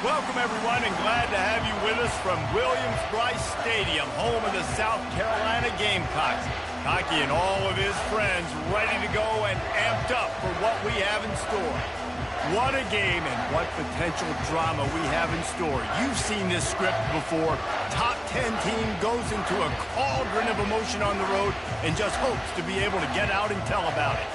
Welcome, everyone, and glad to have you with us from Williams-Brice Stadium, home of the South Carolina Gamecocks. Hockey and all of his friends ready to go and amped up for what we have in store. What a game and what potential drama we have in store. You've seen this script before. Top 10 team goes into a cauldron of emotion on the road and just hopes to be able to get out and tell about it.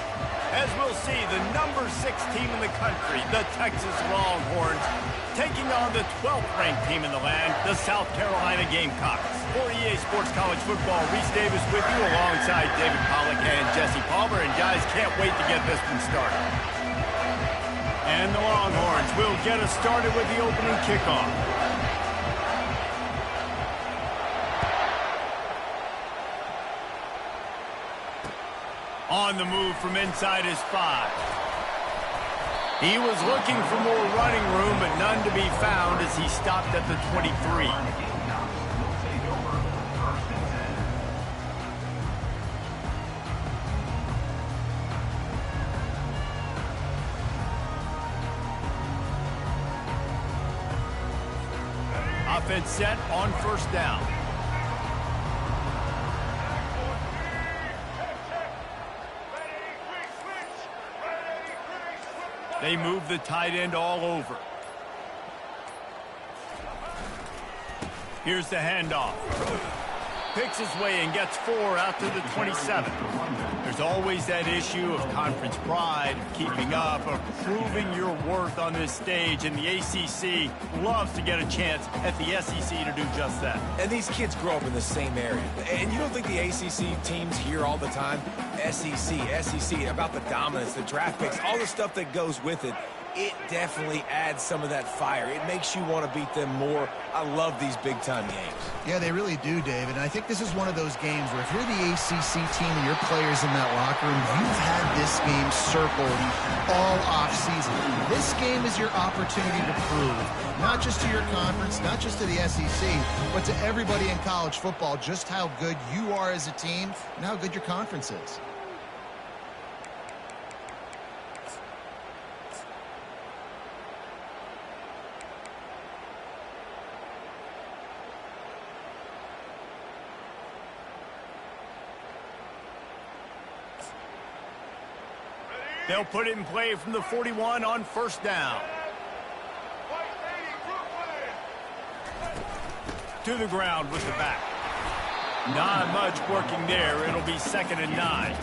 As we'll see, the number 6 team in the country, the Texas Longhorns, taking on the 12th ranked team in the land, the South Carolina Gamecocks. For EA Sports College Football, Reese Davis with you alongside David Pollack and Jesse Palmer. And guys, can't wait to get this one started. And the Longhorns will get us started with the opening kickoff. On the move from inside his 5. He was looking for more running room, but none to be found as he stopped at the 23. Offense set on first down. They move the tight end all over. Here's the handoff. Picks his way and gets 4 out to the 27. There's always that issue of conference pride, keeping up, of proving your worth on this stage, and the ACC loves to get a chance at the SEC to do just that. And these kids grow up in the same area. And you don't think the ACC teams hear all the time, SEC, about the dominance, the draft picks, all the stuff that goes with it. It definitely adds some of that fire. It makes you want to beat them more. I love these big-time games. Yeah, they really do, David. And I think this is one of those games where if you're the ACC team and your players in that locker room, you've had this game circled all off-season. This game is your opportunity to prove, not just to your conference, not just to the SEC, but to everybody in college football, just how good you are as a team and how good your conference is. They'll put it in play from the 41 on first down. To the ground with the back. Not much working there. It'll be 2nd and 9.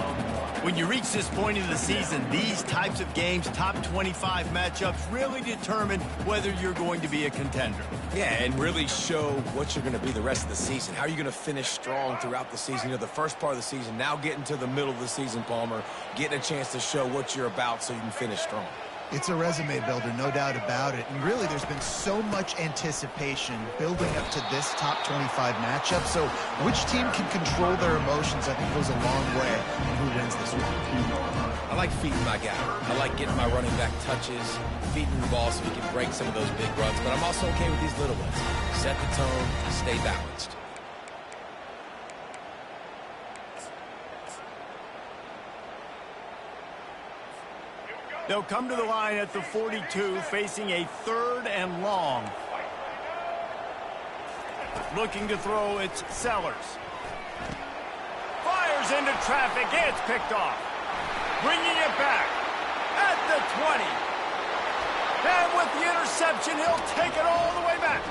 When you reach this point in the season, these types of games, top 25 matchups, really determine whether you're going to be a contender. Yeah, and really show what you're going to be the rest of the season. How are you going to finish strong throughout the season? You know, the first part of the season, now getting to the middle of the season, Palmer, getting a chance to show what you're about so you can finish strong. It's a resume builder, no doubt about it. And really, there's been so much anticipation building up to this top 25 matchup. So which team can control their emotions, I think, goes a long way in who wins this one. I like feeding my guy. I like getting my running back touches, feeding the ball so he can break some of those big runs. But I'm also okay with these little ones. Set the tone, stay balanced. They'll come to the line at the 42, facing a 3rd and long. Looking to throw, it's Sellers. Fires into traffic, it's picked off. Bringing it back at the 20. And with the interception, he'll take it all the way back.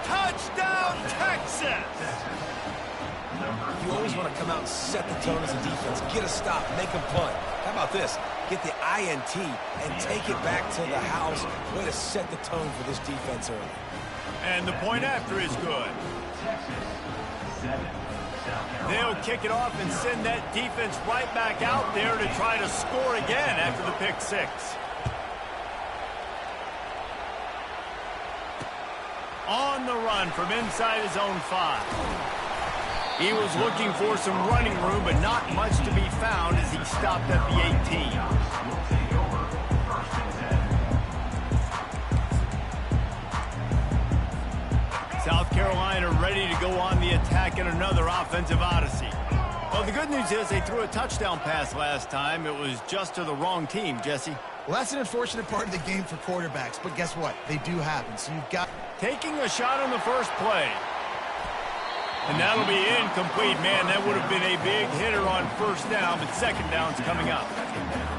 Touchdown, Texas! You always want to come out and set the tone as a defense. Get a stop, make a punt. How about this? Get the INT and take it back to the house. Way to set the tone for this defense early. And the point after is good. They'll kick it off and send that defense right back out there to try to score again after the pick 6. On the run from inside his own 5. He was looking for some running room, but not much to be found as he stopped at the 18. South Carolina ready to go on the attack in another offensive odyssey. Well, the good news is they threw a touchdown pass last time. It was just to the wrong team, Jesse. Well, that's an unfortunate part of the game for quarterbacks, but guess what? They do happen, so you've got... Taking a shot on the first play. And that'll be incomplete. Man, that would have been a big hitter on first down, but second down's coming up.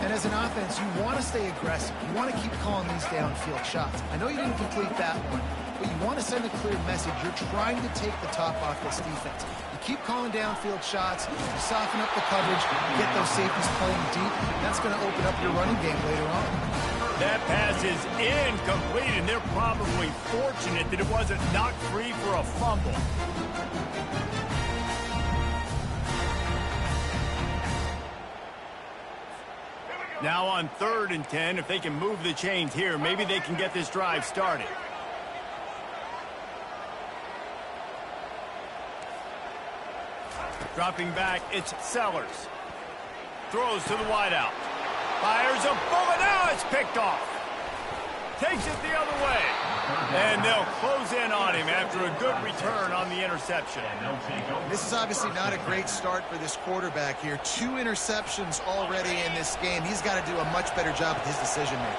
And as an offense, you want to stay aggressive. You want to keep calling these downfield shots. I know you didn't complete that one, but you want to send a clear message. You're trying to take the top off this defense. You keep calling downfield shots, you soften up the coverage, you get those safeties playing deep. That's going to open up your running game later on. That pass is incomplete, and they're probably fortunate that it wasn't knocked free for a fumble. Now on 3rd and 10, if they can move the chains here, maybe they can get this drive started. Dropping back, it's Sellers. Throws to the wideout. Fires a bullet. Now it's picked off. Takes it the other way. And they'll close in on him after a good return on the interception. This is obviously not a great start for this quarterback here. 2 interceptions already in this game. He's got to do a much better job with his decision-making.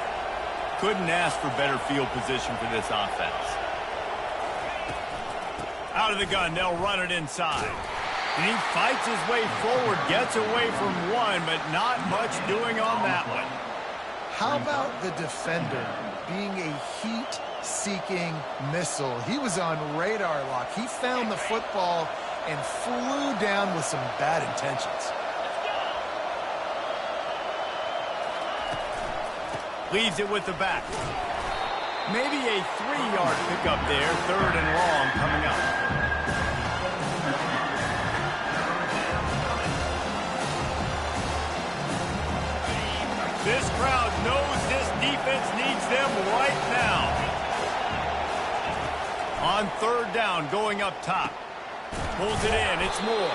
Couldn't ask for better field position for this offense. Out of the gun, they'll run it inside. And he fights his way forward, gets away from one, but not much doing on that one. How about the defender being a heat-seeking missile? He was on radar lock. He found the football and flew down with some bad intentions. Leaves it with the back. Maybe a 3-yard pickup there, 3rd and long coming up. This crowd knows this defense needs them right now. On 3rd down, going up top. Pulls it in, it's Moore.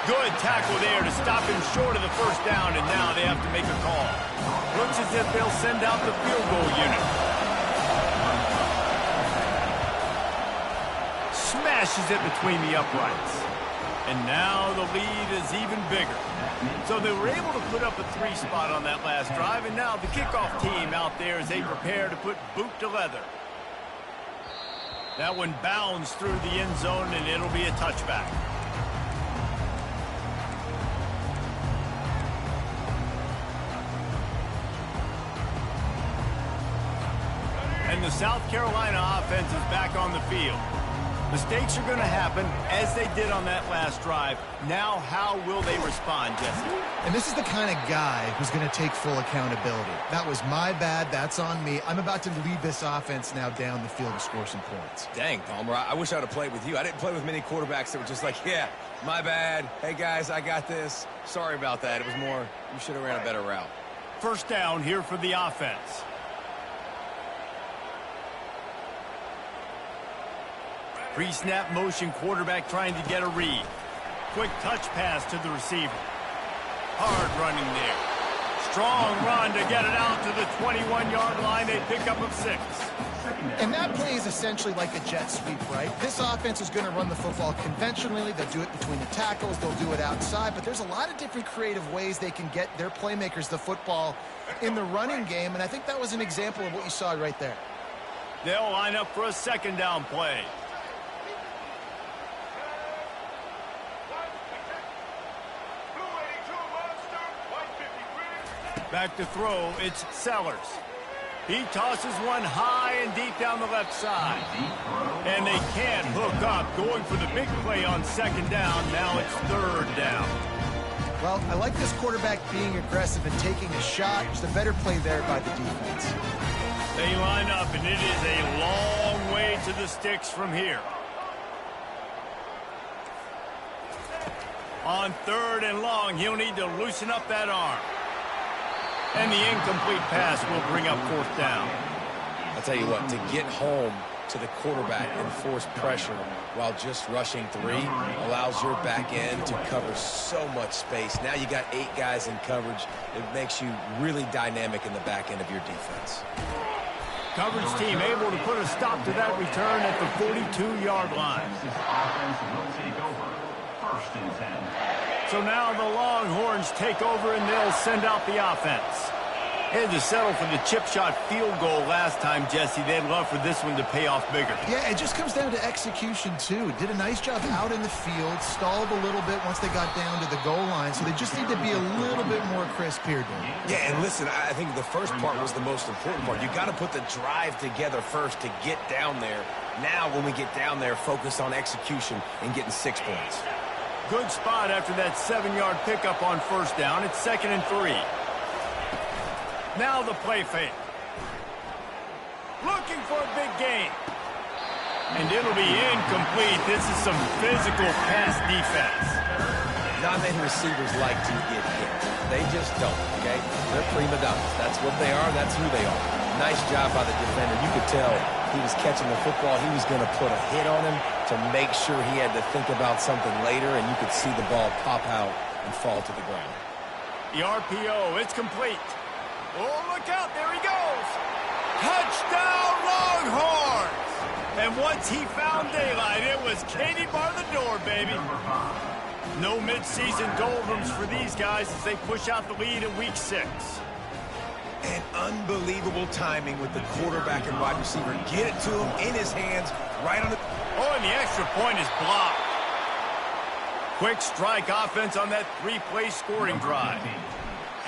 Good tackle there to stop him short of the first down, and now they have to make a call. Looks as if they'll send out the field goal unit. Smashes it between the uprights. And now the lead is even bigger. So they were able to put up a 3 spot on that last drive, and now the kickoff team out there as they prepare to put boot to leather. That one bounds through the end zone, and it'll be a touchback. And the South Carolina offense is back on the field. Mistakes are going to happen, as they did on that last drive. Now, how will they respond, Jesse? And this is the kind of guy who's going to take full accountability. That was my bad. That's on me. I'm about to lead this offense now down the field to score some points. Dang, Palmer, I wish I would have played with you. I didn't play with many quarterbacks that were just like, yeah, my bad. Hey, guys, I got this. Sorry about that. It was more, you should have ran a better route. First down here for the offense. Pre-snap motion, quarterback trying to get a read. Quick touch pass to the receiver. Hard running there. Strong run to get it out to the 21-yard line. They pick up of 6. And that play is essentially like a jet sweep, right? This offense is going to run the football conventionally. They'll do it between the tackles. They'll do it outside. But there's a lot of different creative ways they can get their playmakers the football in the running game. And I think that was an example of what you saw right there. They'll line up for a 2nd down play. Back to throw, it's Sellers. He tosses one high and deep down the left side. And they can't hook up, going for the big play on 2nd down. Now it's 3rd down. Well, I like this quarterback being aggressive and taking a shot. Just a better play there by the defense. They line up, and it is a long way to the sticks from here. On 3rd and long, he'll need to loosen up that arm. And the incomplete pass will bring up 4th down. I'll tell you what, to get home to the quarterback and force pressure while just rushing 3 allows your back end to cover so much space. Now you got 8 guys in coverage. It makes you really dynamic in the back end of your defense. Coverage team able to put a stop to that return at the 42-yard line. So now the Longhorns take over, and they'll send out the offense. They had to settle for the chip shot field goal last time, Jesse. They'd love for this one to pay off bigger. Yeah, it just comes down to execution, too. Did a nice job out in the field, stalled a little bit once they got down to the goal line, so they just need to be a little bit more crisp here, Dave. Yeah, and listen, I think the first part was the most important part. You got to put the drive together first to get down there. Now, when we get down there, focus on execution and getting 6 points. Good spot after that 7-yard pickup on first down. It's 2nd and 3. Now the play fake. Looking for a big gain. And it'll be incomplete. This is some physical pass defense. Not many receivers like to get hit. They just don't, okay? They're prima donnas. That's what they are. That's who they are. Nice job by the defender. You could tell he was catching the football. He was going to put a hit on him to make sure he had to think about something later, and you could see the ball pop out and fall to the ground. The RPO, it's complete. Oh, look out, there he goes. Touchdown, Longhorns! And once he found daylight, it was Katie bar the door, baby. No mid-season doldrums for these guys as they push out the lead in Week 6. And unbelievable timing with the quarterback and wide receiver. Get it to him in his hands, right on the... Oh, and the extra point is blocked. Quick strike offense on that 3-play scoring drive.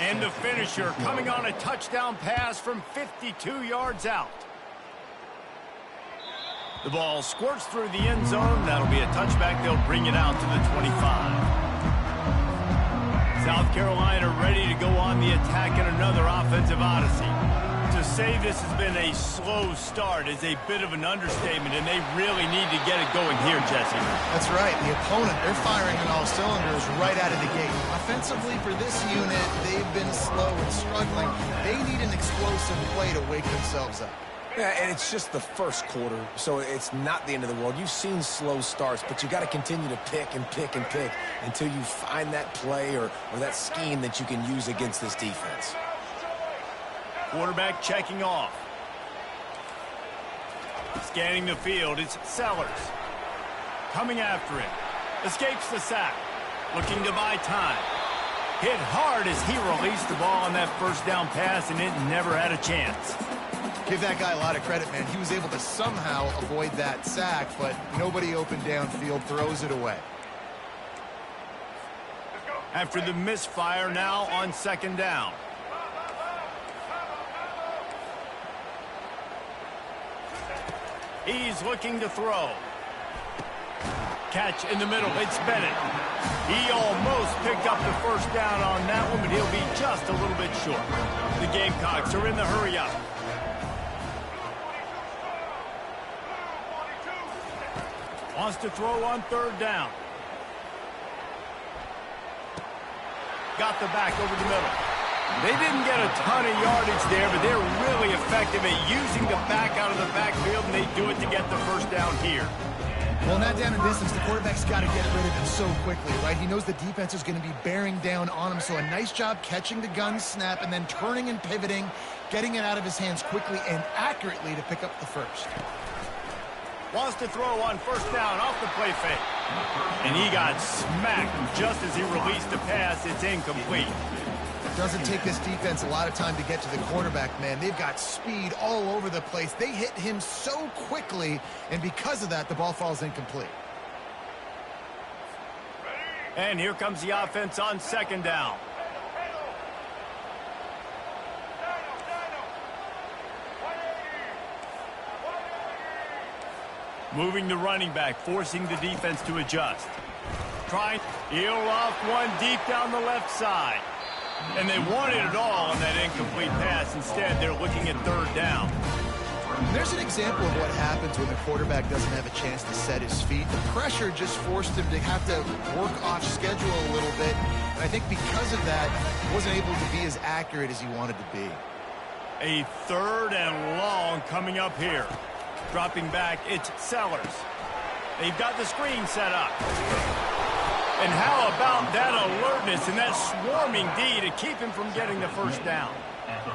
And the finisher coming on a touchdown pass from 52 yards out. The ball squirts through the end zone. That'll be a touchback. They'll bring it out to the 25. South Carolina ready to go on the attack in another offensive odyssey. To say this has been a slow start is a bit of an understatement, and they really need to get it going here, Jesse. That's right. The opponent, they're firing on all cylinders right out of the gate. Offensively, for this unit, they've been slow and struggling. They need an explosive play to wake themselves up. Yeah, and it's just the first quarter, so it's not the end of the world. You've seen slow starts, but you got to continue to pick and pick and pick until you find that play or that scheme that you can use against this defense. Quarterback checking off. Scanning the field, it's Sellers. Coming after him. Escapes the sack. Looking to buy time. Hit hard as he released the ball on that first down pass, and it never had a chance. Give that guy a lot of credit, man. He was able to somehow avoid that sack, but nobody open downfield, throws it away. After the misfire, now on 2nd down. He's looking to throw. Catch in the middle. It's Bennett. He almost picked up the first down on that one, but he'll be just a little bit short. The Gamecocks are in the hurry-up. Wants to throw on 3rd down. Got the back over the middle. They didn't get a ton of yardage there, but they're really effective at using the back out of the backfield, and they do it to get the first down here. Well, not down in distance. The quarterback's got to get rid of him so quickly, right? He knows the defense is going to be bearing down on him, so a nice job catching the gun snap and then turning and pivoting, getting it out of his hands quickly and accurately to pick up the first. Wants to throw on 1st down off the play fake. And he got smacked just as he released the pass. It's incomplete. It doesn't take this defense a lot of time to get to the quarterback, man. They've got speed all over the place. They hit him so quickly, and because of that, the ball falls incomplete. And here comes the offense on 2nd down. Moving the running back, forcing the defense to adjust. Trying, he'll off one deep down the left side. And they wanted it all on that incomplete pass. Instead, they're looking at 3rd down. There's an example of what happens when the quarterback doesn't have a chance to set his feet. The pressure just forced him to have to work off schedule a little bit. And I think because of that, he wasn't able to be as accurate as he wanted to be. A 3rd and long coming up here. Dropping back, it's Sellers. They've got the screen set up. And how about that alertness and that swarming D to keep him from getting the first down?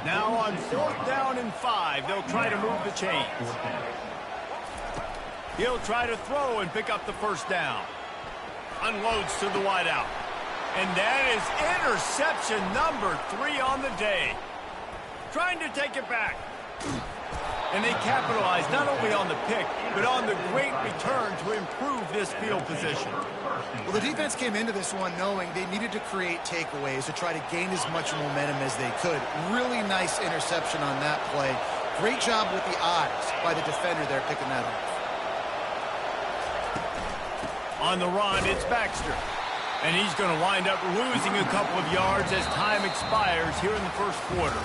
Now on 4th down and 5, they'll try to move the chains. He'll try to throw and pick up the first down. Unloads to the wideout. And that is interception number 3 on the day. Trying to take it back. And they capitalized not only on the pick, but on the great return to improve this field position. Well, the defense came into this one knowing they needed to create takeaways to try to gain as much momentum as they could. Really nice interception on that play. Great job with the eyes by the defender there picking that up. On the run, it's Baxter. And he's going to wind up losing a couple of yards as time expires here in the first quarter.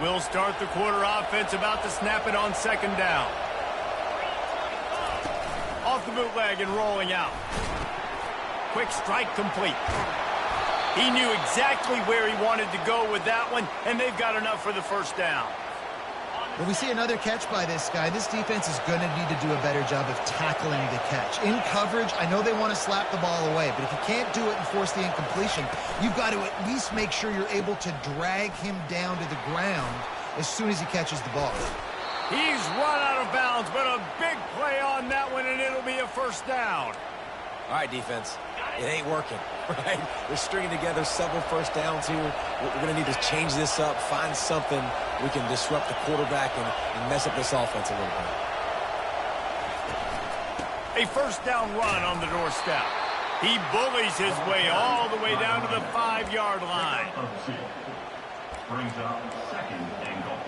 We'll start the quarter offense, about to snap it on second down. Off the bootleg and rolling out. Quick strike complete. He knew exactly where he wanted to go with that one, and they've got enough for the first down. When we see another catch by this guy, this defense is going to need to do a better job of tackling the catch. In coverage, I know they want to slap the ball away, but if you can't do it and force the incompletion, you've got to at least make sure you're able to drag him down to the ground as soon as he catches the ball. He's run out of bounds, but a big play on that one, and it'll be a first down. All right, defense. It ain't working, right? We're stringing together several first downs here. We're going to need to change this up, find something we can disrupt the quarterback and mess up this offense a little bit. A first down run on the doorstep. He bullies his way all the way down to the 5-yard line. Brings up second and goal.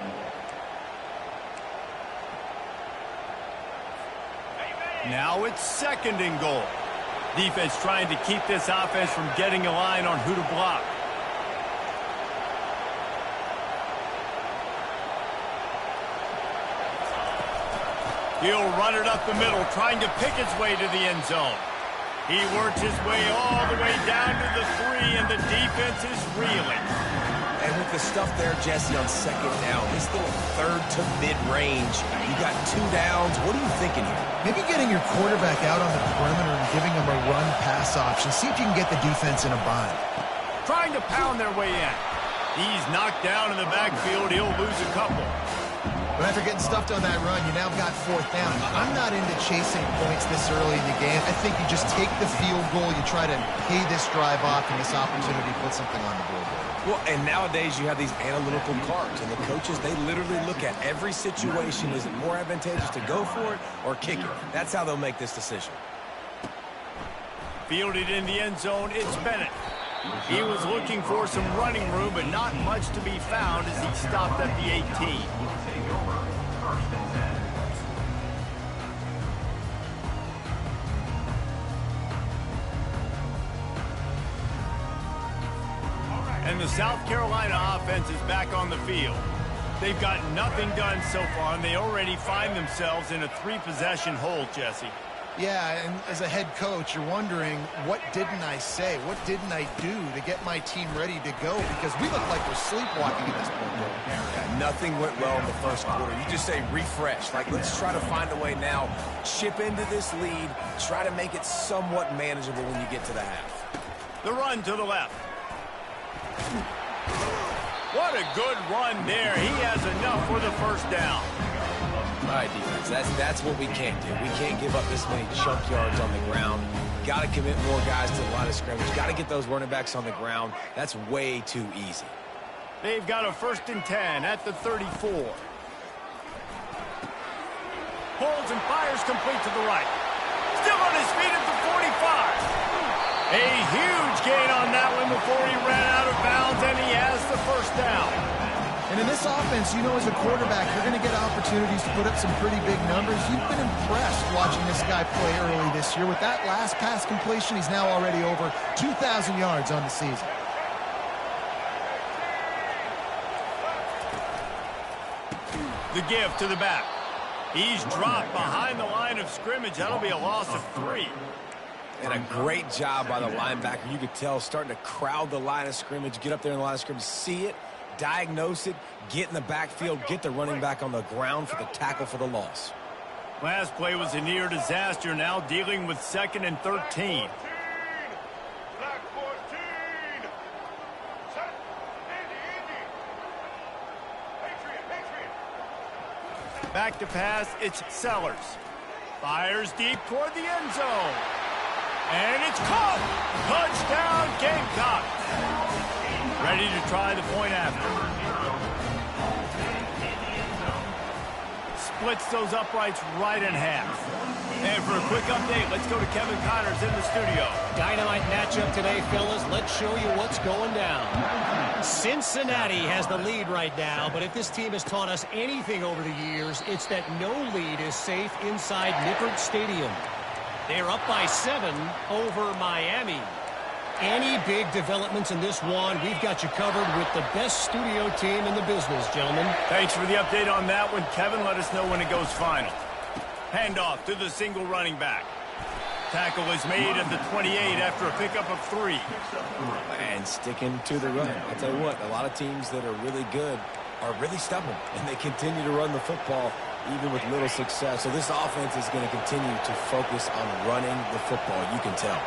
Now it's second and goal. Defense trying to keep this offense from getting a line on who to block. He'll run it up the middle, trying to pick his way to the end zone. He works his way all the way down to the 3, and the defense is reeling. And with the stuff there, Jesse, on second down, this little third to mid-range, you got 2 downs. What are you thinking here? Maybe getting your quarterback out on the perimeter and giving him a run-pass option. See if you can get the defense in a bind. Trying to pound their way in. He's knocked down in the backfield. He'll lose a couple. But after getting stuffed on that run, you now got 4th down. I'm not into chasing points this early in the game. I think you just take the field goal. You try to pay this drive off, and this opportunity put something on the board. Well, and nowadays you have these analytical cards, and the coaches, they literally look at every situation. Is it more advantageous to go for it or kick it? That's how they'll make this decision. Fielded in the end zone, it's Bennett. He was looking for some running room, but not much to be found as he stopped at the 18. And the South Carolina offense is back on the field. They've got nothing done so far, and they already find themselves in a 3-possession hole, Jesse. Yeah, and as a head coach, you're wondering, what didn't I say? What didn't I do to get my team ready to go? Because we look like we're sleepwalking at this point. Yeah, nothing went well in the first quarter. You just say refresh. Like, let's try to find a way now. Chip into this lead. Try to make it somewhat manageable when you get to the half. The run to the left. What a good run there. He has enough for the first down. All right, defense, that's what we can't do. We can't give up this many chunk yards on the ground. Got to commit more guys to the line of scrimmage. Got to get those running backs on the ground. That's way too easy. They've got a 1st and 10 at the 34. Pulls and fires complete to the right. Still on his feet at the 45. A huge gain on that one before he ran out of bounds, and he has the first down. And in this offense, you know, as a quarterback, you're going to get opportunities to put up some pretty big numbers. You've been impressed watching this guy play early this year. With that last pass completion, he's now already over 2,000 yards on the season. The give to the back. He's dropped behind the line of scrimmage. That'll be a loss of 3. And a great job by the linebacker. You could tell, starting to crowd the line of scrimmage, get up there in the line of scrimmage, see it, diagnose it, get in the backfield, get the running back on the ground for the tackle for the loss. Last play was a near disaster, now dealing with 2nd and 13. Back to pass, it's Sellers. Fires deep toward the end zone. And it's caught! Touchdown, Gamecocks! Ready to try the point after. Splits those uprights right in half. And for a quick update, let's go to Kevin Connors in the studio. Dynamite matchup today, fellas. Let's show you what's going down. Cincinnati has the lead right now, but if this team has taught us anything over the years, it's that no lead is safe inside Nippert Stadium. They're up by 7 over Miami. Any big developments in this one, we've got you covered with the best studio team in the business, gentlemen. Thanks for the update on that one, Kevin. Let us know when it goes final. Handoff to the single running back. Tackle is made at the 28 after a pickup of 3. And sticking to the run. I'll tell you what, a lot of teams that are really good are really stubborn, and they continue to run the football even with little success. So this offense is going to continue to focus on running the football, you can tell.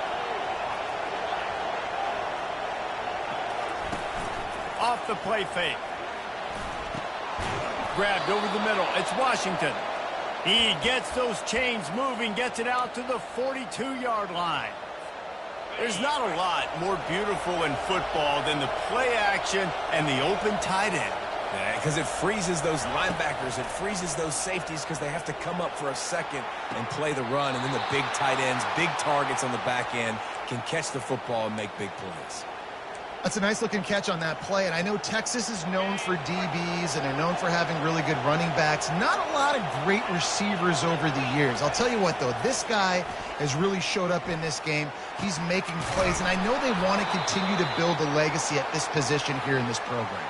Off the play fake. Grabbed over the middle. It's Washington. He gets those chains moving, gets it out to the 42-yard line. There's not a lot more beautiful in football than the play action and the open tight end. Because it freezes those linebackers. It freezes those safeties because they have to come up for a second and play the run. And then the big tight ends, big targets on the back end can catch the football and make big plays. That's a nice-looking catch on that play, and I know Texas is known for DBs, and they're known for having really good running backs. Not a lot of great receivers over the years. I'll tell you what, though, this guy has really showed up in this game. He's making plays, and I know they want to continue to build a legacy at this position here in this program.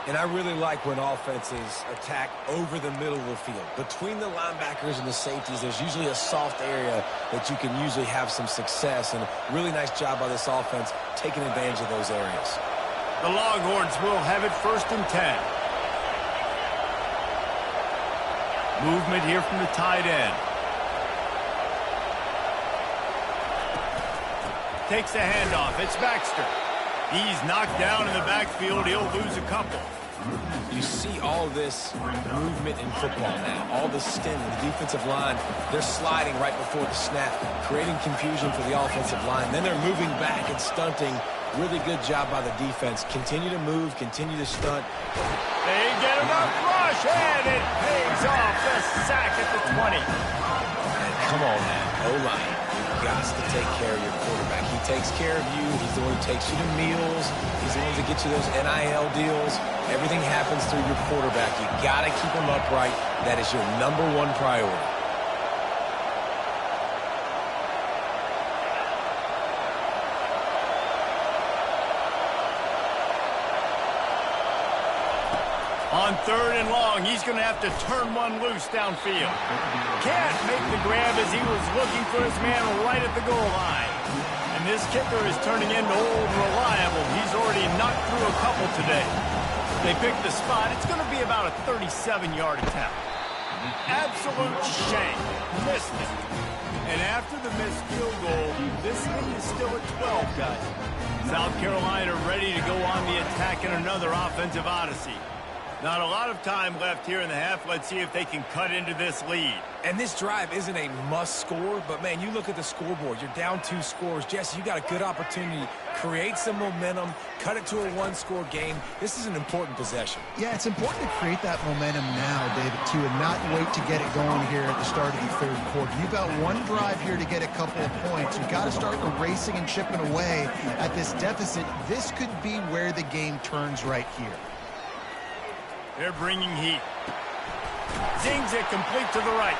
And I really like when offenses attack over the middle of the field. Between the linebackers and the safeties, there's usually a soft area that you can usually have some success. And really nice job by this offense taking advantage of those areas. The Longhorns will have it 1st and 10. Movement here from the tight end. Takes the handoff. It's Baxter. He's knocked down in the backfield. He'll lose a couple. You see all this movement in football now. All the stint in the defensive line. They're sliding right before the snap, creating confusion for the offensive line. Then they're moving back and stunting. Really good job by the defense. Continue to move, continue to stunt. They get enough rush, and it pays off. The sack at the 20. And come on now, O-line. You've got to take care of your quarterback. He takes care of you. He's the one who takes you to meals. He's the one to get you those NIL deals. Everything happens through your quarterback. You got to keep him upright. That is your #1 priority. On 3rd and long, he's going to have to turn one loose downfield. Can't make the grab as he was looking for his man right at the goal line. And this kicker is turning into old reliable. He's already knocked through a couple today. They picked the spot. It's going to be about a 37-yard attempt. Absolute shame. Missed it. And after the missed field goal, this lead is still at 12, guys. South Carolina ready to go on the attack in another offensive odyssey. Not a lot of time left here in the half. Let's see if they can cut into this lead. And this drive isn't a must score, but, man, you look at the scoreboard. You're down 2 scores. Jesse, you got a good opportunity. Create some momentum. Cut it to a 1-score game. This is an important possession. Yeah, it's important to create that momentum now, David, too, and not wait to get it going here at the start of the 3rd quarter. You've got one drive here to get a couple of points. You've got to start erasing and chipping away at this deficit. This could be where the game turns right here. They're bringing heat. Zings it complete to the right.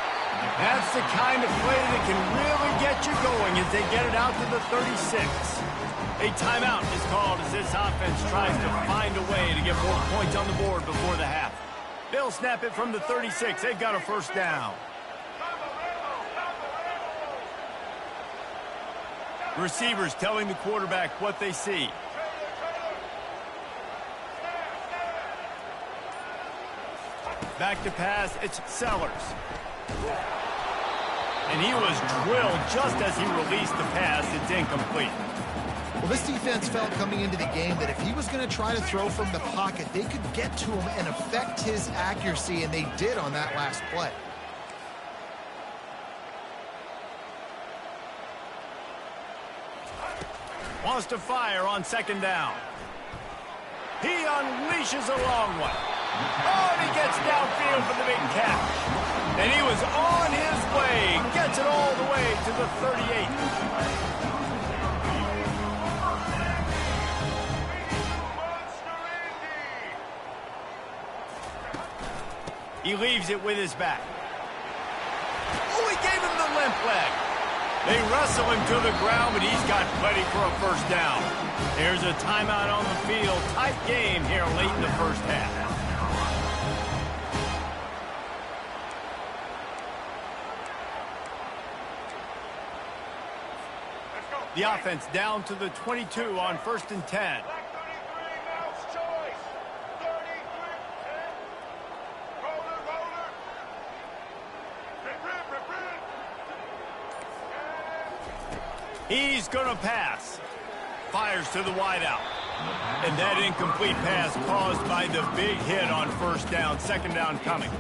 That's the kind of play that can really get you going as they get it out to the 36. A timeout is called as this offense tries to find a way to get more points on the board before the half. They'll snap it from the 36. They've got a 1st down. Receivers telling the quarterback what they see. Back to pass, it's Sellers. And he was drilled just as he released the pass. It's incomplete. Well, this defense felt coming into the game that if he was going to try to throw from the pocket, they could get to him and affect his accuracy, and they did on that last play. Wants to fire on second down. He unleashes a long one. Oh, and he gets downfield for the big catch. And he was on his way. Gets it all the way to the 38. He leaves it with his back. Oh, he gave him the limp leg. They wrestle him to the ground, but he's got plenty for a first down. There's a timeout on the field. Tight game here late in the first half. The offense down to the 22 on 1st and 10. He's going to pass. Fires to the wideout. And that incomplete pass caused by the big hit on first down. Second down coming.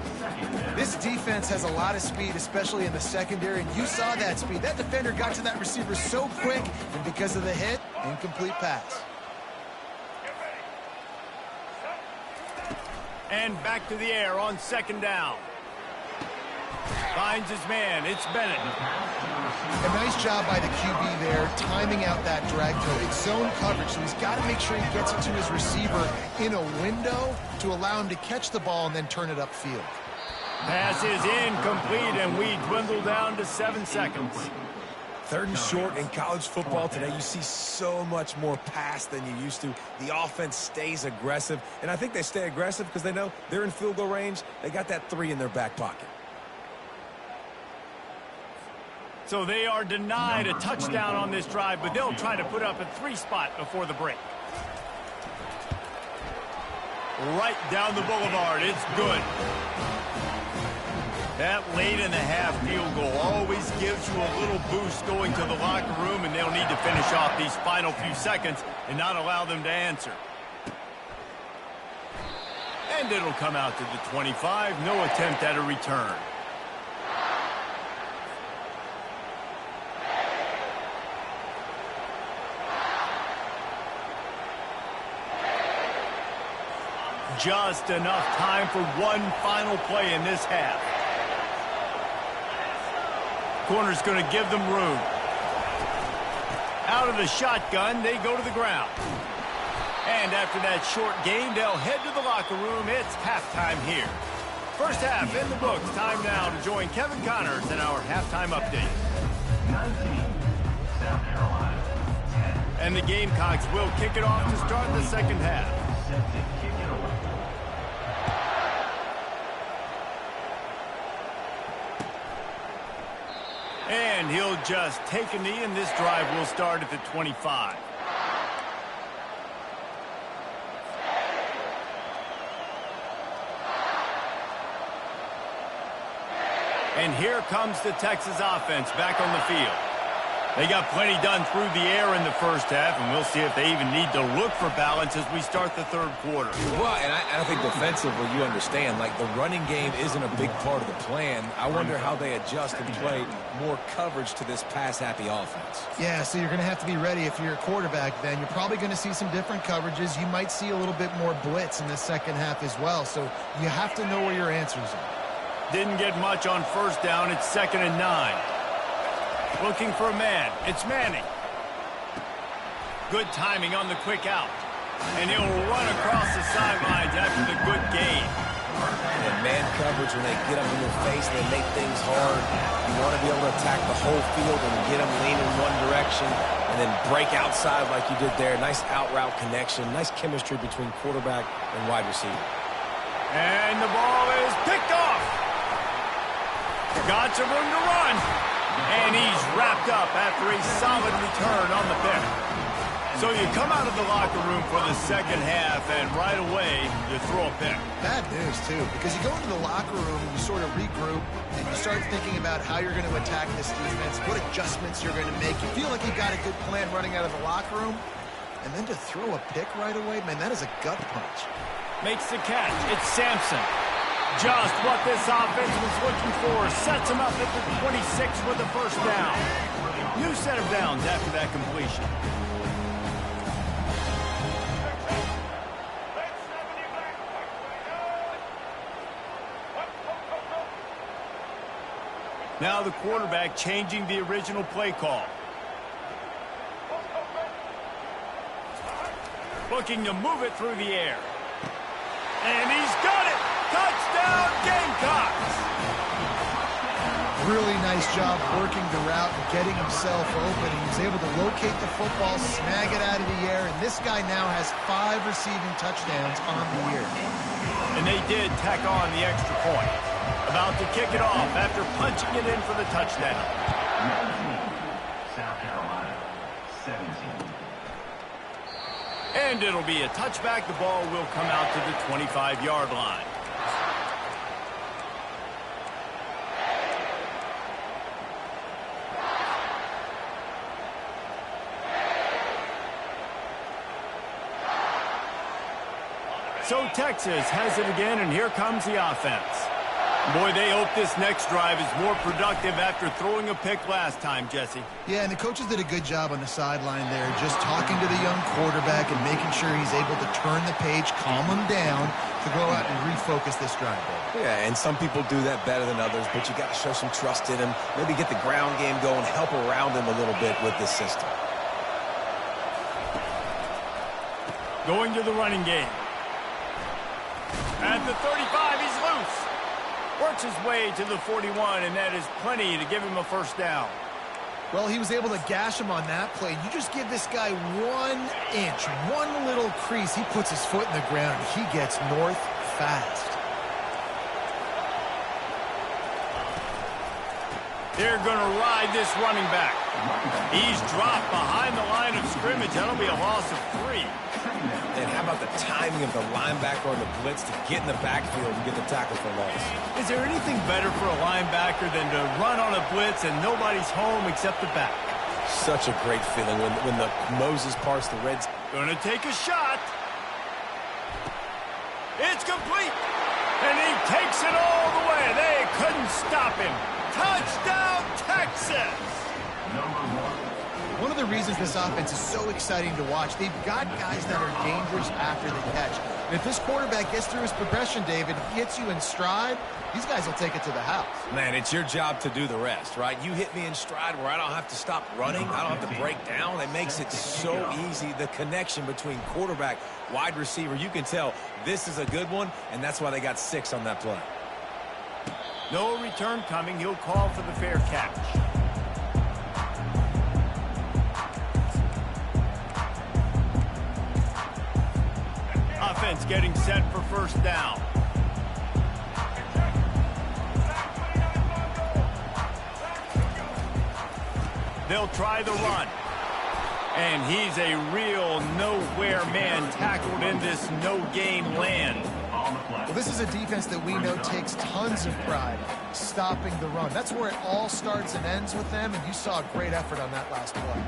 This defense has a lot of speed, especially in the secondary, and you saw that speed. That defender got to that receiver so quick, and because of the hit, incomplete pass. And back to the air on second down. Finds his man. It's Bennett. A nice job by the QB there, timing out that drag toe. It's zone coverage, so he's got to make sure he gets it to his receiver in a window to allow him to catch the ball and then turn it upfield. Pass is incomplete, and we dwindle down to 7 seconds. 3rd and short in college football today. You see so much more pass than you used to. The offense stays aggressive, and I think they stay aggressive because they know they're in field goal range. They got that 3 in their back pocket. So they are denied a touchdown on this drive, but they'll try to put up a 3 spot before the break. Right down the boulevard. It's good. That late in the half field goal always gives you a little boost going to the locker room, and they'll need to finish off these final few seconds and not allow them to answer. And it'll come out to the 25. No attempt at a return. Just enough time for one final play in this half. Corner's going to give them room. Out of the shotgun, they go to the ground. And after that short gain, they'll head to the locker room. It's halftime here. First half in the books. Time now to join Kevin Connors in our halftime update. 19, South Carolina. 10. And the Gamecocks will kick it off to start the second half. Set to kick it away. And he'll just take a knee, and this drive will start at the 25. And here comes the Texas offense back on the field. They got plenty done through the air in the first half, and we'll see if they even need to look for balance as we start the third quarter. Well, and I think defensively, you understand, like the running game isn't a big part of the plan. I wonder how they adjust and play more coverage to this pass-happy offense. Yeah, so you're going to have to be ready if you're a quarterback then. You're probably going to see some different coverages. You might see a little bit more blitz in the second half as well, so you have to know where your answers are. Didn't get much on first down. It's 2nd and 9. Looking for a man. It's Manning. Good timing on the quick out. And he'll run across the sidelines after the good gain. And man coverage, when they get up in your face and they make things hard, you want to be able to attack the whole field and get them leaning one direction and then break outside like you did there. Nice out-route connection. Nice chemistry between quarterback and wide receiver. And the ball is picked off. Got some room to run. And he's wrapped up after a solid return on the pick. So you come out of the locker room for the second half, and right away, you throw a pick. Bad news, too, because you go into the locker room and you sort of regroup, and you start thinking about how you're going to attack this defense, what adjustments you're going to make. You feel like you've got a good plan running out of the locker room, and then to throw a pick right away, man, that is a gut punch. Makes the catch. It's Sampson. Just what this offense was looking for. Sets him up at the 26 with the first down. New set of downs after that completion. Now the quarterback changing the original play call. Looking to move it through the air. And he's got it! Touchdown, Gamecocks! Really nice job working the route and getting himself open. He was able to locate the football, snag it out of the air, and this guy now has 5 receiving touchdowns on the year. And they did tack on the extra point. About to kick it off after punching it in for the touchdown. South Carolina, 17. And it'll be a touchback. The ball will come out to the 25-yard line. So Texas has it again, and here comes the offense. Boy, they hope this next drive is more productive after throwing a pick last time, Jesse. Yeah, and the coaches did a good job on the sideline there, just talking to the young quarterback and making sure he's able to turn the page, calm him down to go out and refocus this drive. Yeah, and some people do that better than others, but you got to show some trust in him. Maybe get the ground game going, help around him a little bit with this system. Going to the running game. At the 35, he's loose. Works his way to the 41, and that is plenty to give him a first down. Well, he was able to gash him on that play. You just give this guy 1 inch, one little crease. He puts his foot in the ground, and he gets north fast. They're going to ride this running back. He's dropped behind the line of scrimmage. That'll be a loss of 3. And how about the timing of the linebacker on the blitz to get in the backfield and get the tackle for loss? Is there anything better for a linebacker than to run on a blitz and nobody's home except the back? Such a great feeling when the Moses parts the Reds. Going to take a shot. It's complete. And he takes it all the way. They couldn't stop him. Touchdown, Texas! One of the reasons this offense is so exciting to watch, they've got guys that are dangerous after the catch. And if this quarterback gets through his progression, David, hits you in stride, these guys will take it to the house. Man, it's your job to do the rest, right? You hit me in stride where I don't have to stop running. I don't have to break down. It makes it so easy. The connection between quarterback, wide receiver, you can tell this is a good one, and that's why they got 6 on that play. No return coming. He'll call for the fair catch. Offense getting set for first down. They'll try the run. And he's a real nowhere man tackled in this no-gain land. Well, this is a defense that we know takes tons of pride stopping the run. That's where it all starts and ends with them, and you saw a great effort on that last play.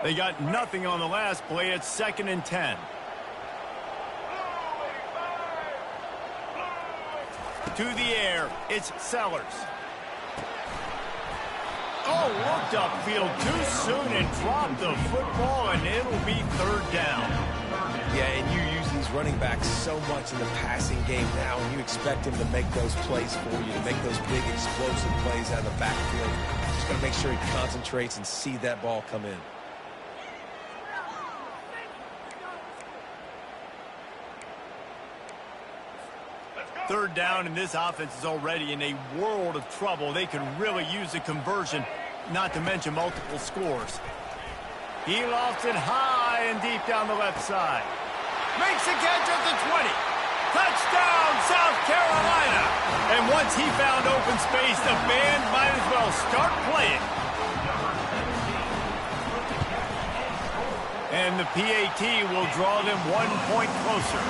They got nothing on the last play. It's 2nd and 10. To the air, it's Sellers. Oh, looked upfield too soon and dropped the football, and it'll be 3rd down. Yeah, and you use these running backs so much in the passing game now, and you expect him to make those plays for you, to make those big explosive plays out of the backfield. Just got to make sure he concentrates and see that ball come in. Third down, and this offense is already in a world of trouble. They could really use a conversion, not to mention multiple scores. He lofts it high and deep down the left side. Makes a catch at the 20. Touchdown, South Carolina! And once he found open space, the band might as well start playing. And the PAT will draw them 1 point closer.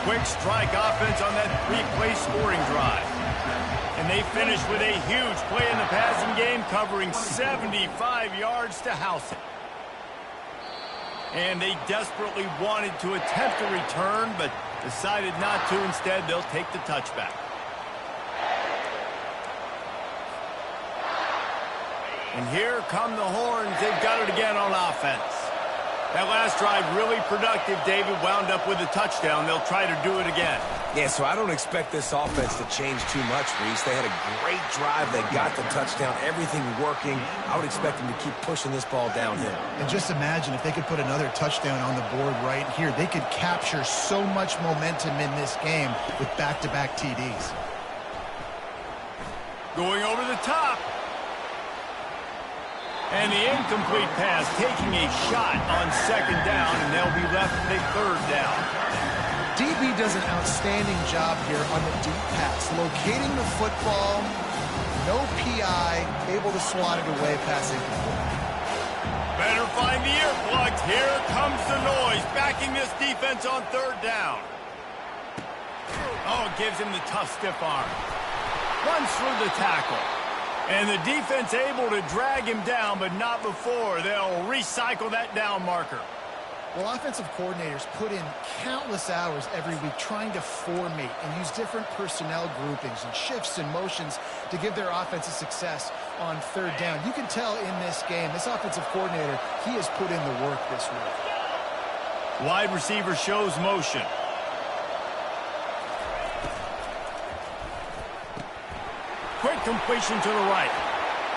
Quick strike offense on that 3-play scoring drive. And they finish with a huge play in the passing game, covering 75 yards to house it. And they desperately wanted to attempt a return, but decided not to. Instead, they'll take the touchback. And here come the horns. They've got it again on offense. That last drive really productive. David wound up with a touchdown. They'll try to do it again. Yeah, so I don't expect this offense to change too much, Reese. They had a great drive. They got the touchdown. Everything working. I would expect them to keep pushing this ball downhill. And just imagine if they could put another touchdown on the board right here. They could capture so much momentum in this game with back-to-back TDs. Going over the top. And the incomplete pass, taking a shot on 2nd down, and they'll be left with a 3rd down. DB does an outstanding job here on the deep pass, locating the football, no PI, able to swat it away, pass incomplete. Better find the earplugs. Here comes the noise, backing this defense on 3rd down. Oh, it gives him the tough, stiff arm. Runs through the tackle. And the defense able to drag him down, but not before. They'll recycle that down marker. Well, offensive coordinators put in countless hours every week trying to formate and use different personnel groupings and shifts and motions to give their offensive success on 3rd down. You can tell in this game, this offensive coordinator, he has put in the work this week. Wide receiver shows motion. Quick completion to the right.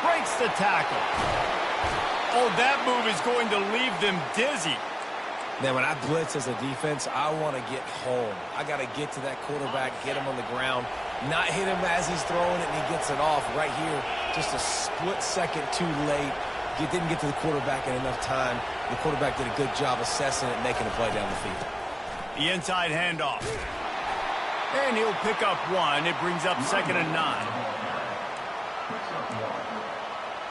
Breaks the tackle. Oh, that move is going to leave them dizzy. Man, when I blitz as a defense, I want to get home. I got to get to that quarterback, get him on the ground, not hit him as he's throwing it, and he gets it off right here. Just a split second too late. Didn't get to the quarterback in enough time. The quarterback did a good job assessing it and making a play down the field. The inside handoff. And he'll pick up 1. It brings up 2nd and 9.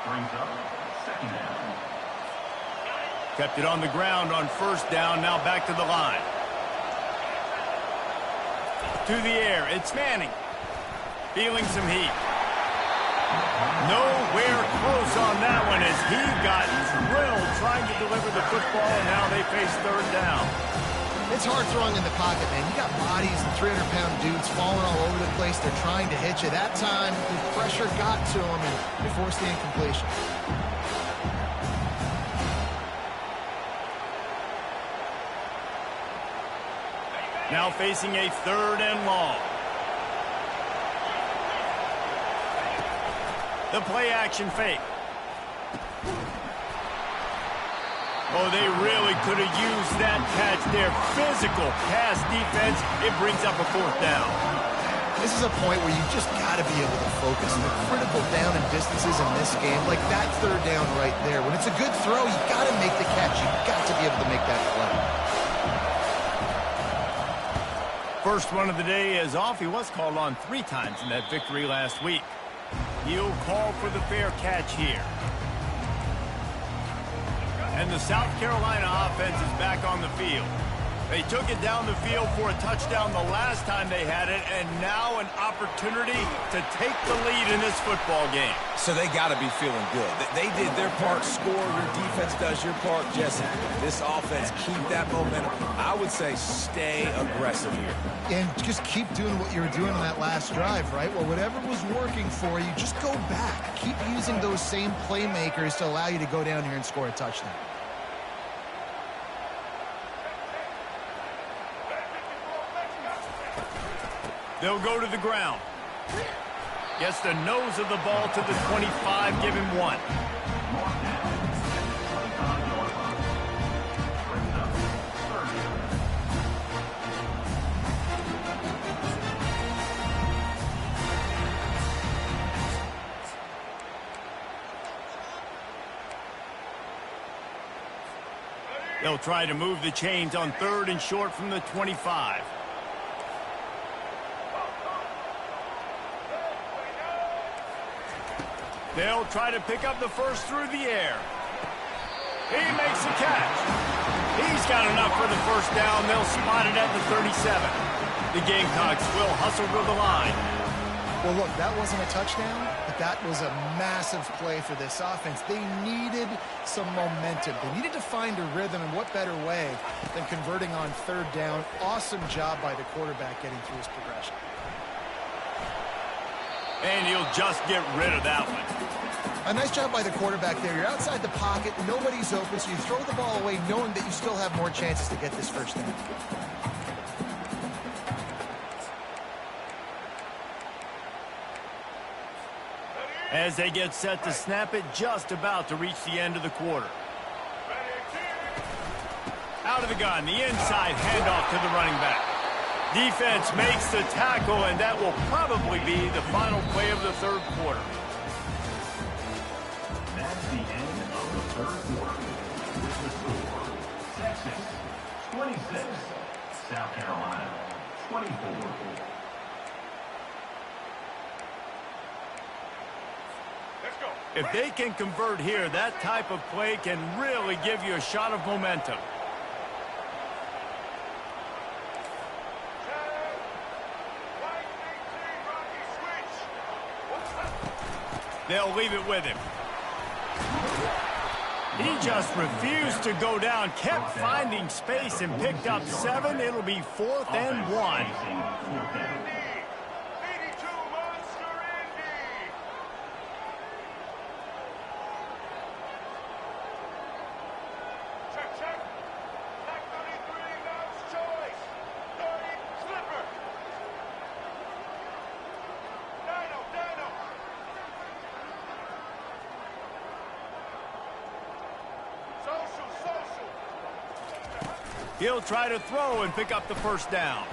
Brings up 2nd down. Kept it on the ground on 1st down. Now back to the line. To the air. It's Manning. Feeling some heat. Nowhere close on that one as he got drilled trying to deliver the football, and now they face 3rd down. It's hard throwing in the pocket, man. You got bodies and 300-pound dudes falling all over the place. They're trying to hit you. That time, the pressure got to them, and they forced the incompletion. Now facing a 3rd and long. The play-action fake. Oh, they really could have used that catch there. Physical pass defense. It brings up a 4th down. This is a point where you just got to be able to focus. The critical down and distances in this game, like that 3rd down right there. When it's a good throw, you got to make the catch. You got to be able to make that play. First one of the day is off. He was called on 3 times in that victory last week. He'll call for the fair catch here. And the South Carolina offense is back on the field. They took it down the field for a touchdown the last time they had it, and now an opportunity to take the lead in this football game. So they got to be feeling good. They did their part, score. Your defense does your part, Jesse. This offense, keep that momentum. I would say stay aggressive here. And just keep doing what you were doing on that last drive, right? Well, whatever was working for you, just go back. Keep using those same playmakers to allow you to go down here and score a touchdown. They'll go to the ground. Gets the nose of the ball to the 25, give him 1. They'll try to move the chains on 3rd and short from the 25. They'll try to pick up the first through the air. He makes the catch. He's got enough for the first down. They'll spot it at the 37. The Gamecocks will hustle to the line. Well, look, that wasn't a touchdown, but that was a massive play for this offense. They needed some momentum. They needed to find a rhythm, and what better way than converting on third down. Awesome job by the quarterback getting through his progression. And he'll just get rid of that one. A nice job by the quarterback there. You're outside the pocket, nobody's open, so you throw the ball away knowing that you still have more chances to get this first down. As they get set to snap it, just about to reach the end of the quarter. Out of the gun, the inside handoff to the running back. Defense makes the tackle, and that will probably be the final play of the third quarter. That's the end of the third quarter. With the score, Texas 26, South Carolina 24. If they can convert here, that type of play can really give you a shot of momentum. They'll leave it with him. He just refused to go down, kept finding space and picked up 7. It'll be 4th and 1. He'll try to throw and pick up the first down.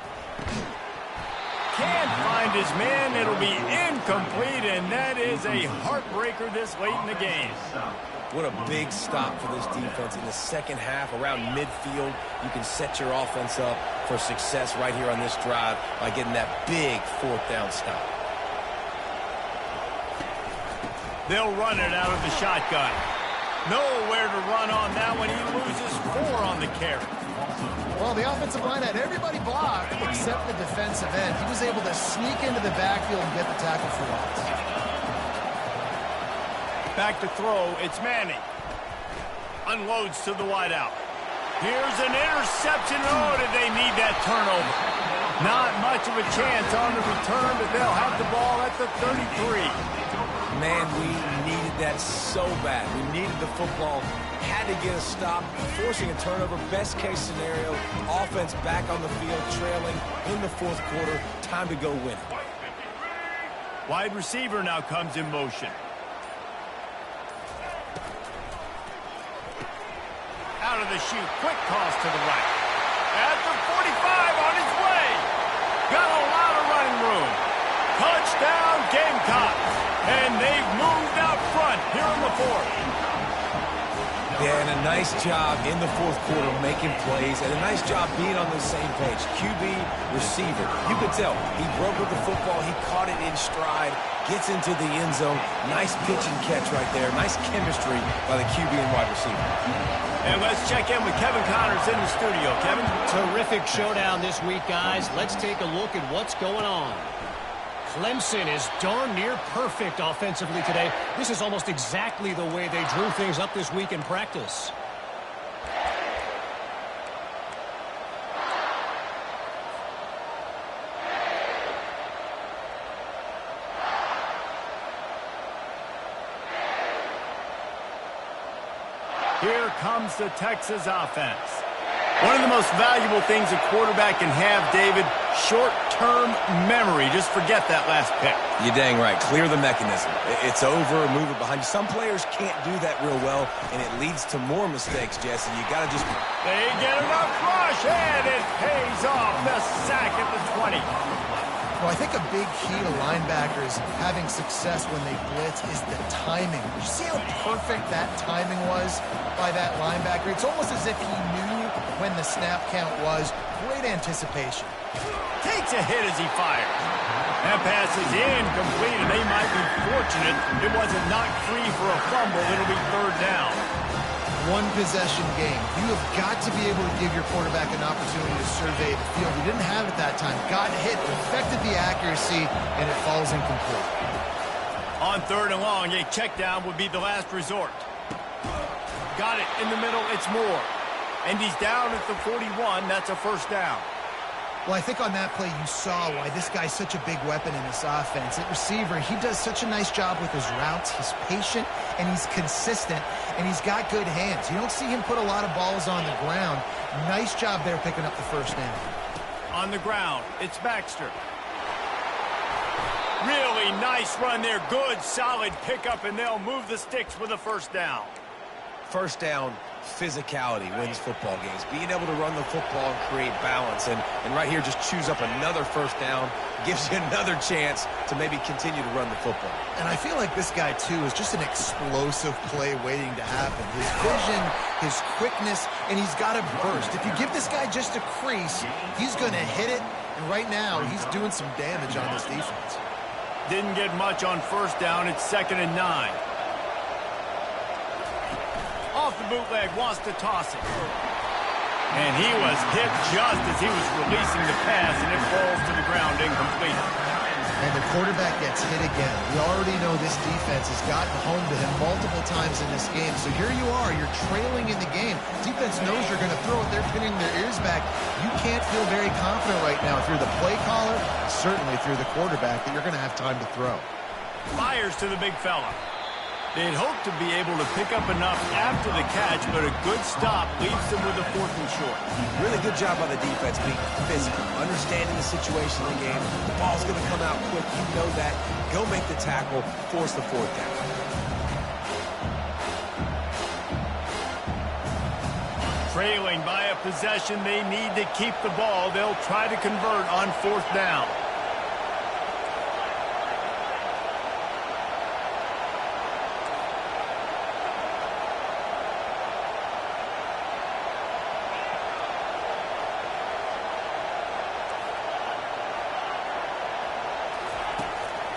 Can't find his man. It'll be incomplete, and that is a heartbreaker this late in the game. What a big stop for this defense in the second half. Around midfield, you can set your offense up for success right here on this drive by getting that big 4th down stop. They'll run it out of the shotgun. Nowhere to run on that one. He loses 4 on the carry. Well, the offensive line had everybody blocked except the defensive end. He was able to sneak into the backfield and get the tackle for loss. Back to throw, it's Manning. Unloads to the wideout. Here's an interception. Oh, did they need that turnover? Not much of a chance on the return, but they'll have the ball at the 33. Man, we needed that so bad. We needed the football. Had to get a stop, forcing a turnover. Best case scenario, offense back on the field, trailing in the 4th quarter. Time to go win. Wide receiver now comes in motion. Out of the chute, quick toss to the right. At the 45, on his way. Got a lot of running room. Touchdown, Gamecocks. And they've moved out front here in the 4th. Yeah, and a nice job in the 4th quarter making plays, and a nice job being on the same page. QB, receiver. You could tell he broke with the football. He caught it in stride, gets into the end zone. Nice pitch and catch right there. Nice chemistry by the QB and wide receiver. And let's check in with Kevin Connors in the studio. Kevin? Terrific showdown this week, guys. Let's take a look at what's going on. Clemson is darn near perfect offensively today. This is almost exactly the way they drew things up this week in practice. Here comes the Texas offense. One of the most valuable things a quarterback can have, David, short-term memory. Just forget that last pick. You're dang right. Clear the mechanism. It's over, move it behind you. Some players can't do that real well, and it leads to more mistakes, Jesse. You got to just... They get enough rush, and it pays off. The sack at the 20. Well, I think a big key to linebackers having success when they blitz is the timing. You see how perfect that timing was by that linebacker? It's almost as if he knew when the snap count was. Great anticipation. Takes a hit as he fires. That pass is incomplete, and they might be fortunate it wasn't knocked free for a fumble. It'll be third down. One possession game. You have got to be able to give your quarterback an opportunity to survey the field. He didn't have it that time. Got hit, affected the accuracy, and it falls incomplete. On third and long, a check down would be the last resort. Got it in the middle. It's Moore. And he's down at the 41. That's a first down. Well, I think on that play you saw why this guy's such a big weapon in this offense. At receiver, he does such a nice job with his routes. He's patient, and he's consistent, and he's got good hands. You don't see him put a lot of balls on the ground. Nice job there picking up the first down. On the ground, it's Baxter. Really nice run there. Good, solid pickup, and they'll move the sticks with a first down. First down, physicality wins football games. Being able to run the football and create balance. And right here, just choose up another first down. Gives you another chance to maybe continue to run the football. And I feel like this guy, too, is just an explosive play waiting to happen. His vision, his quickness, and he's got a burst. If you give this guy just a crease, he's going to hit it. And right now, he's doing some damage on this defense. Didn't get much on first down. It's 2nd and 9. Off the bootleg, wants to toss it. And he was hit just as he was releasing the pass, and it falls to the ground incomplete. And the quarterback gets hit again. We already know this defense has gotten home to him multiple times in this game. So here you are, you're trailing in the game. Defense knows you're going to throw it. They're pinning their ears back. You can't feel very confident right now if you're the play caller, certainly if you're the quarterback, that you're going to have time to throw. Fires to the big fella. They'd hope to be able to pick up enough after the catch, but a good stop leaves them with a 4th and short. Really good job by the defense being physical, understanding the situation in the game. The ball's going to come out quick. You know that. Go make the tackle, force the 4th down. Trailing by a possession, they need to keep the ball. They'll try to convert on 4th down.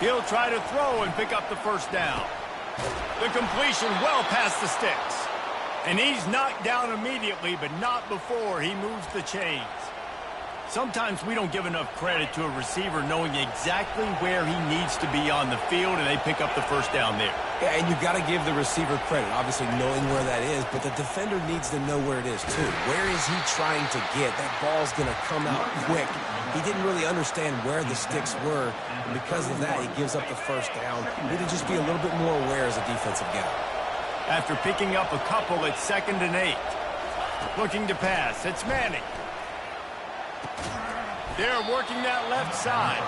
He'll try to throw and pick up the first down. The completion well past the sticks. And he's knocked down immediately, but not before he moves the chains. Sometimes we don't give enough credit to a receiver knowing exactly where he needs to be on the field, and they pick up the first down there. Yeah, and you've got to give the receiver credit, obviously knowing where that is, but the defender needs to know where it is, too. Where is he trying to get? That ball's going to come out quick. He didn't really understand where the sticks were, and because of that, he gives up the first down. You need to just be a little bit more aware as a defensive guy. After picking up a couple, it's 2nd and 8. Looking to pass, it's Manning. They're working that left side.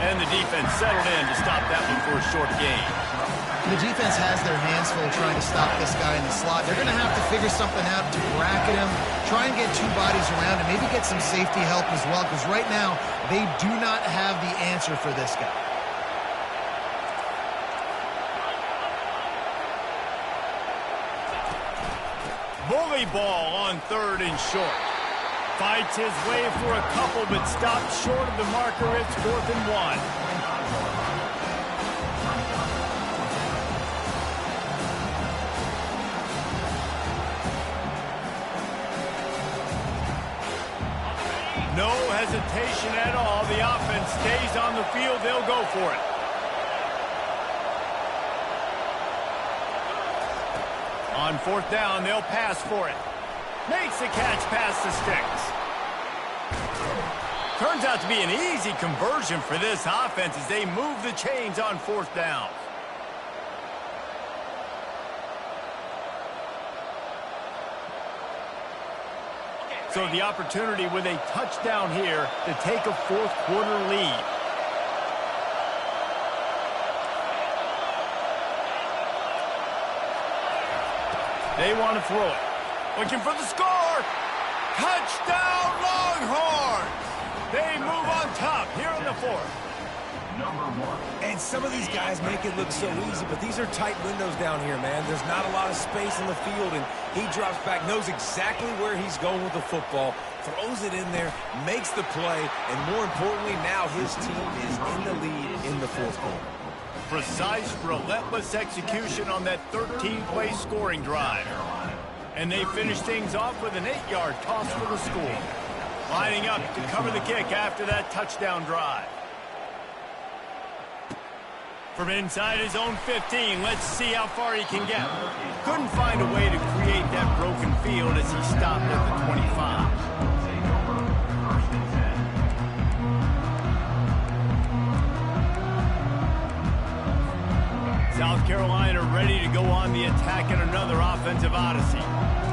And the defense settled in to stop that one for a short gain. The defense has their hands full trying to stop this guy in the slot. They're going to have to figure something out to bracket him, try and get 2 bodies around, and maybe get some safety help as well, because right now they do not have the answer for this guy. Bully ball on 3rd and short. Fights his way for a couple, but stopped short of the marker. It's 4th and 1. No hesitation at all. The offense stays on the field. They'll go for it. On 4th down, they'll pass for it. Makes the catch past the sticks. Turns out to be an easy conversion for this offense as they move the chains on 4th down. So the opportunity with a touchdown here to take a 4th quarter lead. They want to throw it. Looking for the score. Touchdown, Longhorns. They move on top here in the 4th. number 1. And some of these guys make it look so easy, but these are tight windows down here, man. There's not a lot of space in the field, and he drops back, knows exactly where he's going with the football, throws it in there, makes the play, and more importantly, now his team is in the lead in the fourth quarter. Precise, relentless execution on that 13-play scoring drive. And they finish things off with an 8-yard toss for the score. Lining up to cover the kick after that touchdown drive. From inside his own 15, let's see how far he can get. Couldn't find a way to create that broken field as he stopped at the 25. South Carolina ready to go on the attack in another offensive odyssey.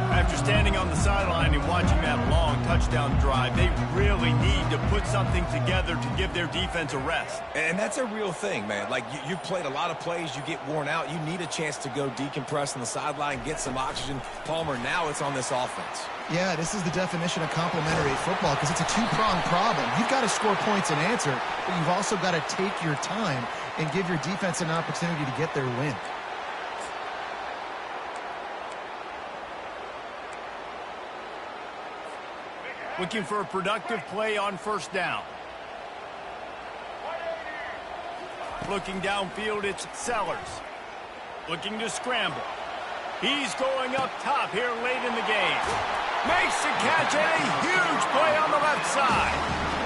After standing on the sideline and watching that long touchdown drive, they really need to put something together to give their defense a rest. And that's a real thing, man. Like, you've played a lot of plays, you get worn out, you need a chance to go decompress on the sideline, get some oxygen. Palmer, now it's on this offense. Yeah, this is the definition of complementary football because it's a two-pronged problem. You've got to score points and answer, but you've also got to take your time and give your defense an opportunity to get their win. Looking for a productive play on first down. Looking downfield, it's Sellers. Looking to scramble. He's going up top here late in the game. Makes the catch and a huge play on the left side.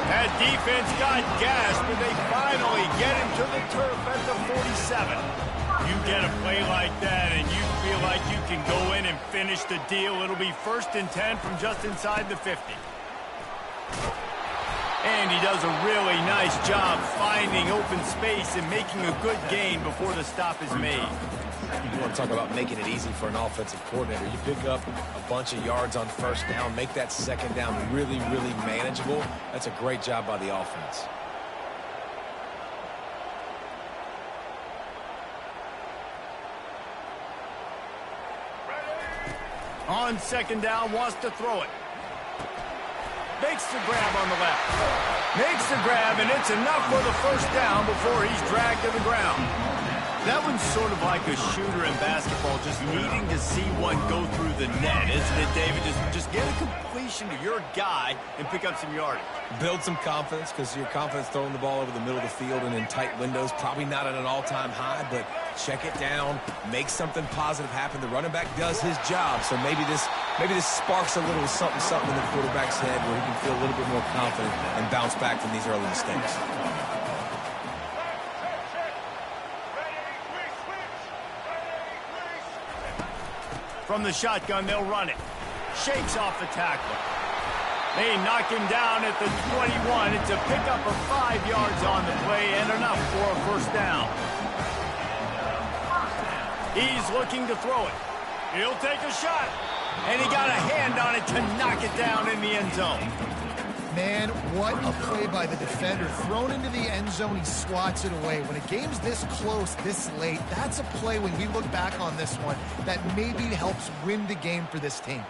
That defense got gassed, but they finally get him to the turf at the 47. You get a play like that and you feel like you can go in and finish the deal. It'll be 1st and 10 from just inside the 50. And he does a really nice job finding open space and making a good gain before the stop is made. You want to talk about making it easy for an offensive coordinator. You pick up a bunch of yards on first down, make that second down really, really manageable. That's a great job by the offense. On second down, wants to throw it. Makes the grab on the left. Makes the grab, and it's enough for the first down before he's dragged to the ground. That one's sort of like a shooter in basketball, just needing to see one go through the net, isn't it, David? Just get a completion to your guy and pick up some yardage. Build some confidence, because your confidence throwing the ball over the middle of the field and in tight windows, probably not at an all-time high, but check it down, make something positive happen. The running back does his job, so maybe this sparks a little something in the quarterback's head where he can feel a little bit more confident and bounce back from these early mistakes. From the shotgun, they'll run it. Shakes off the tackler. They knock him down at the 21. It's a pickup of 5 yards on the play and enough for a first down. He's looking to throw it. He'll take a shot. And he got a hand on it to knock it down in the end zone. Man, what a play by the defender. Thrown into the end zone, he swats it away. When a game's this close, this late, that's a play when we look back on this one that maybe helps win the game for this team.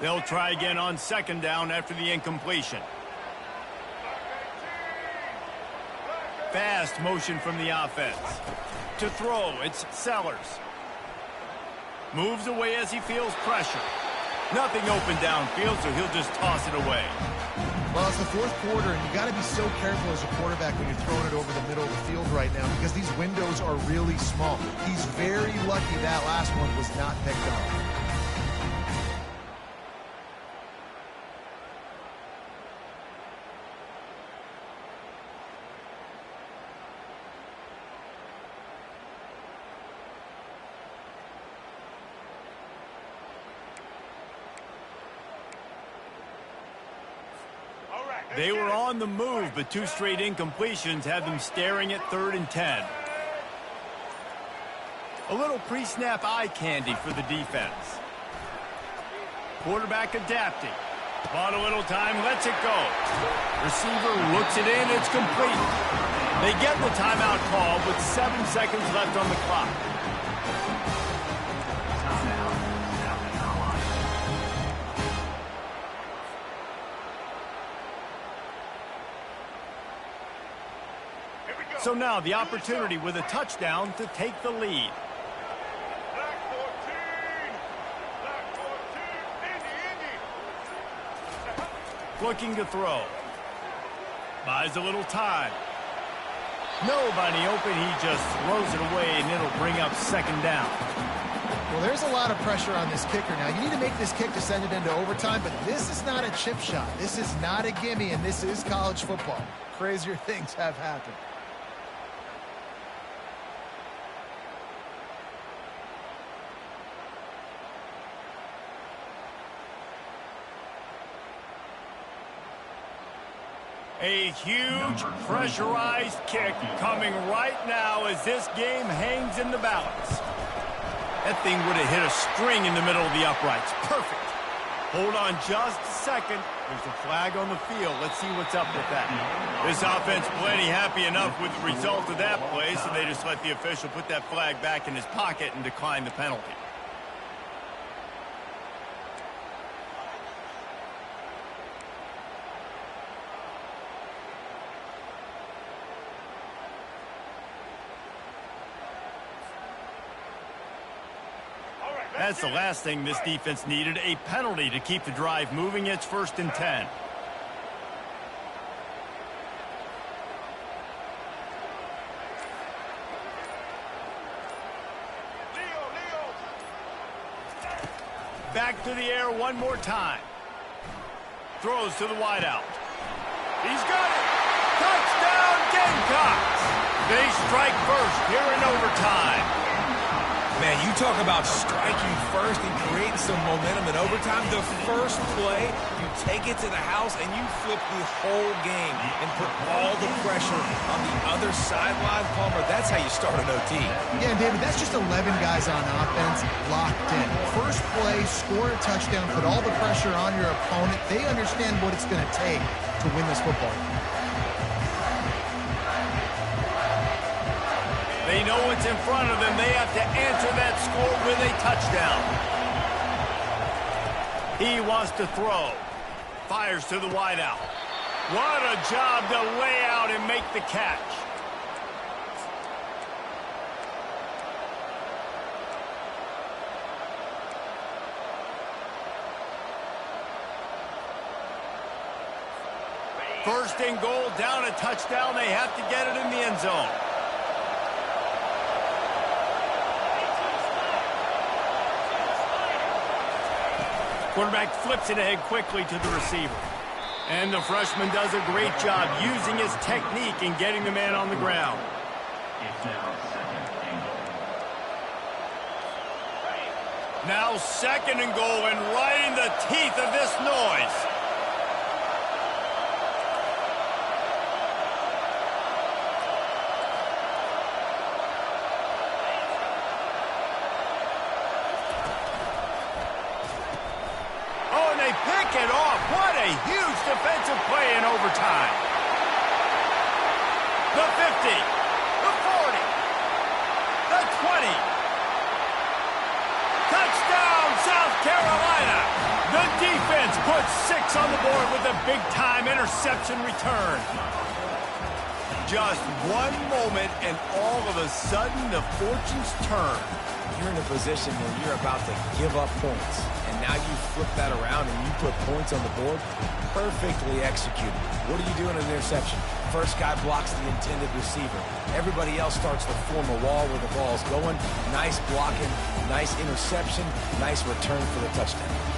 They'll try again on second down after the incompletion. Fast motion from the offense. To throw, it's Sellers. Moves away as he feels pressure. Nothing open downfield, so he'll just toss it away. Well, it's the fourth quarter, and you got to be so careful as a quarterback when you're throwing it over the middle of the field right now because these windows are really small. He's very lucky that last one was not picked up. They were on the move, but 2 straight incompletions have them staring at 3rd and 10. A little pre-snap eye candy for the defense. Quarterback adapting. Bought a little time, lets it go. Receiver looks it in, it's complete. They get the timeout call with 7 seconds left on the clock. So now the opportunity with a touchdown to take the lead. Looking to throw. Buys a little time. Nobody open. He just throws it away, and it'll bring up second down. Well, there's a lot of pressure on this kicker now. You need to make this kick to send it into overtime, but this is not a chip shot. This is not a gimme, and this is college football. Crazier things have happened. A huge pressurized kick coming right now as this game hangs in the balance. That thing would have hit a string in the middle of the uprights. Perfect. Hold on just a second. There's a flag on the field. Let's see what's up with that. This offense plenty happy enough with the result of that play, so they just let the official put that flag back in his pocket and decline the penalty. That's the last thing this defense needed, a penalty to keep the drive moving. It's 1st and 10. Back to the air one more time. Throws to the wideout. He's got it. Touchdown, Gamecocks. They strike first here in overtime. Man, you talk about striking first and creating some momentum in overtime. The first play, you take it to the house and you flip the whole game and put all the pressure on the other sideline. Palmer, that's how you start an OT. Yeah, David, that's just 11 guys on offense locked in. First play, score a touchdown, put all the pressure on your opponent. They understand what it's going to take to win this football game. They know what's in front of them. They have to answer that score with a touchdown. He wants to throw. Fires to the wideout. What a job to lay out and make the catch. First and goal, down a touchdown. They have to get it in the end zone. Quarterback flips it ahead quickly to the receiver. And the freshman does a great job using his technique and getting the man on the ground. Now second and goal, and right in the teeth of this noise. Pick it off. What a huge defensive play in overtime. The 50, the 40, the 20. Touchdown, South Carolina. The defense puts 6 on the board with a big-time interception return. Just one moment, and all of a sudden, the fortunes turn. You're in a position where you're about to give up points. And now you flip that around and you put points on the board. Perfectly executed. What do you do in an interception? First guy blocks the intended receiver. Everybody else starts to form a wall where the ball's going. Nice blocking, nice interception, nice return for the touchdown.